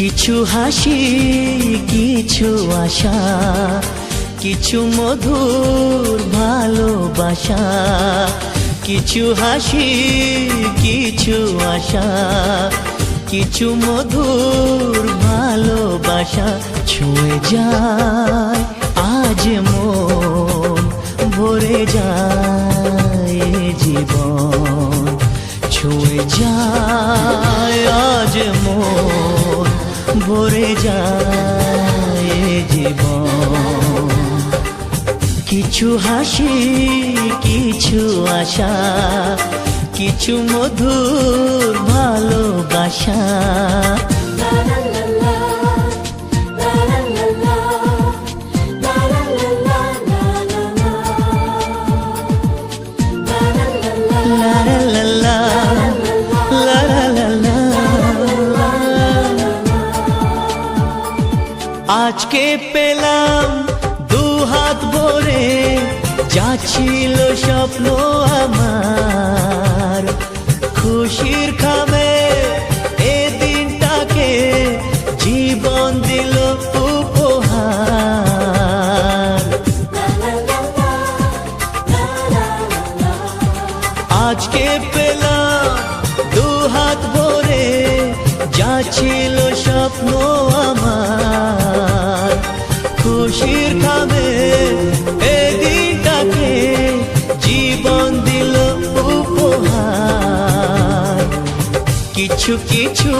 কিছু হাসি কিছু আশা, কিছু মধুর ভালোবাসা। কিছু হাসি কিছু আশা, কিছু মধুর ভালোবাসা। ছুঁয়ে যায় আজ মন, ভরে যায় জীবন। ছুঁয়ে যায় আজ মন, ভরে যায় জীবন। কিছু হাসি কিছু আশা, কিছু মধুর ভালোবাসা। আজকে পেলাম দু হাত ভরে, যা ছিল স্বপ্ন আমার। খুশির খামে এ দিনটাকে জীবন দিল উপহার। আজকে পেলাম দু হাত ভরে, যা ছিল স্বপ্ন আমার। খুশির খামে এ দিনটাকে জীবন দিল উপহার। কিছু কিছু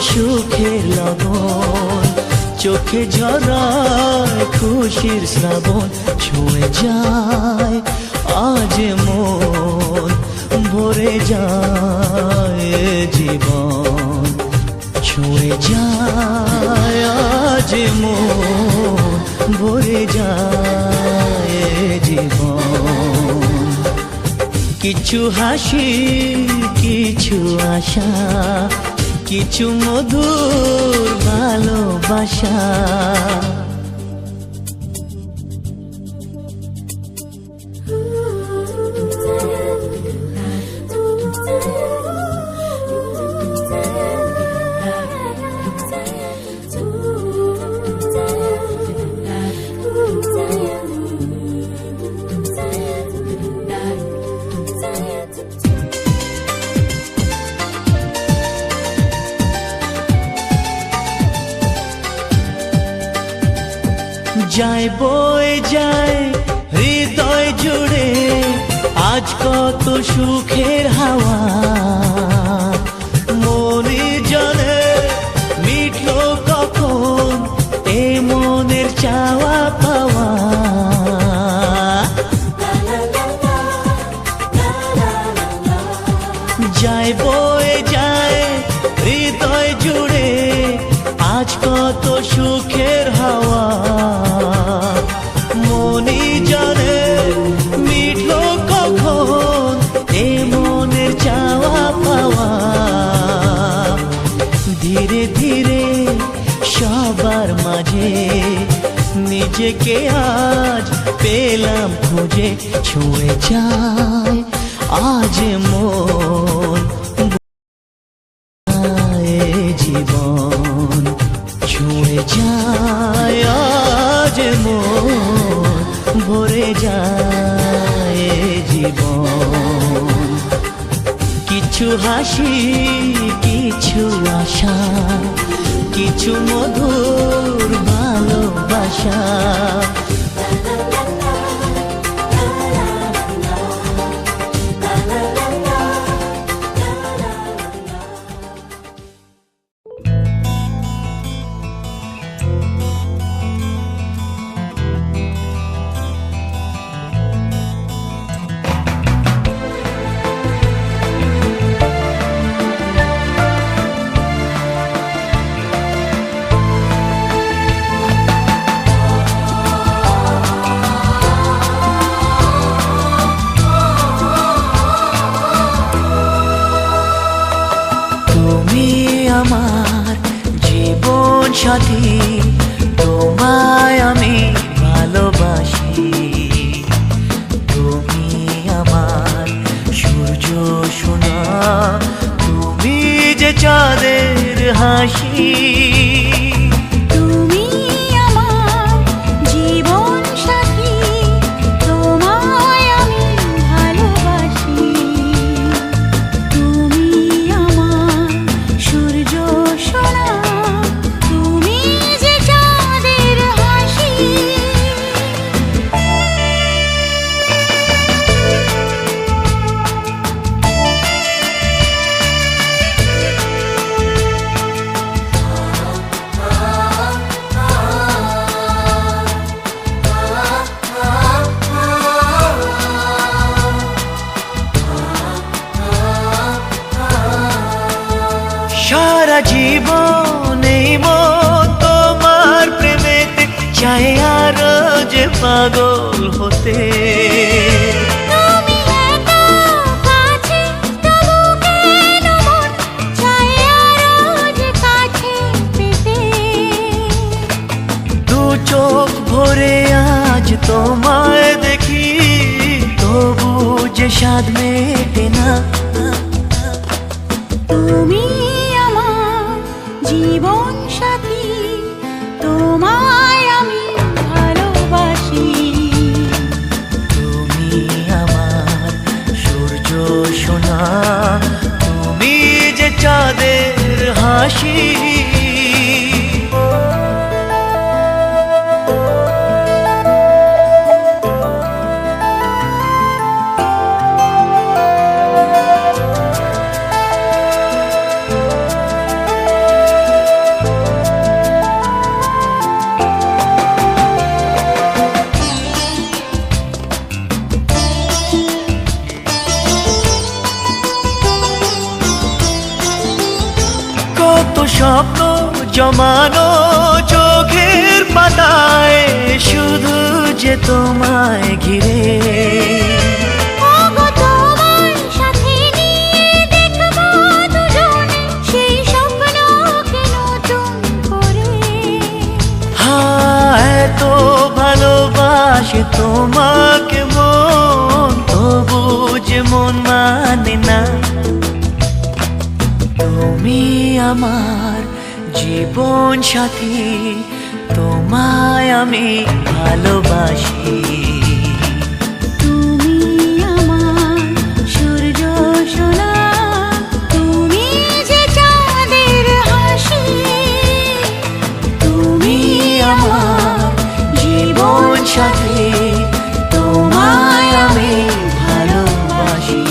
সুখের লবণ, চোখে ঝরায় খুশির শ্রাবণ। ছুঁয়ে যায় আজ মন, ভরে যায় জীবন। ছুঁয়ে যায় আজ মন, ভরে যায় জীবন। কিছু হাসি কিছু আশা, কিছু মধুর ভালোবাসা। যায় বয়ে যায় হৃদয় জুড়ে আজ কত সুখের হাওয়া। মনে জানে মিটলো কখন এ মনের চাওয়া পাওয়া। যায় বয়ে যায় হৃদয় জুড়ে আজ কত সুখের হাওয়া। মনি জানে মিটলো কখন এ মনের চাওয়া পাওয়া। ধীরে ধীরে সবার মাঝে নিজেকে আজ পেলাম খুঁজে। ছুঁয়ে যায় আজ মন, জীবন। ছুঁয়ে যায় আজ মন, ভরে যায় জীবন। কিছু হাসি কিছু আশা, কিছু মধুর ভালোবাসা। আমার জীবন সাথী, তোমায় আমি ভালোবাসি। তুমি আমার সূর্য সোনা, তুমি যে চাঁদের হাসি। তুমি আমার জীবন সাথী, তোমায় আমি ভালোবাসি। তুমি আমার সূর্য সোনা, তুমি যে চাঁদের হাসি। সারা জীবন এই মন তোমার প্রেমেতে চাই আরো যে পাগল হতে। তুমি এত কাছে, তবু কেন মন চায় আরো যে কাছে পেতে। দু চোখ ভরে আজ তোমায় দেখি, তবু যে স্বাদ মেটে না। তুমি আমার জীবন সাথী, তোমায় আমি ভালোবাসি। তুমি আমার সূর্য সোনা, তুমি যে চাঁদের হাসি। কত স্বপ্ন জমানো চোখের পাতায়, শুধু যে তোমায় ঘিরে। ওগো তোমার সাথে নিয়ে দেখবো দুজনে সেই স্বপ্নকে নতুন করে। হ্যাঁ, এত ভালোবাসে তোমাকে মন, তবু যে মন মানে না। তুমি আমার জীবন সাথী, তোমায় আমি ভালোবাসি। তুমি আমার সূর্য সোনা, তুমি যে চাঁদের হাসি। তুমি আমার জীবন সাথী, তোমায় আমি ভালোবাসি।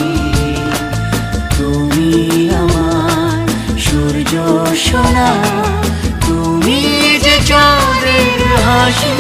তুমি আমার সূর্য সোনা, তুমি যে চাঁদের হাসি।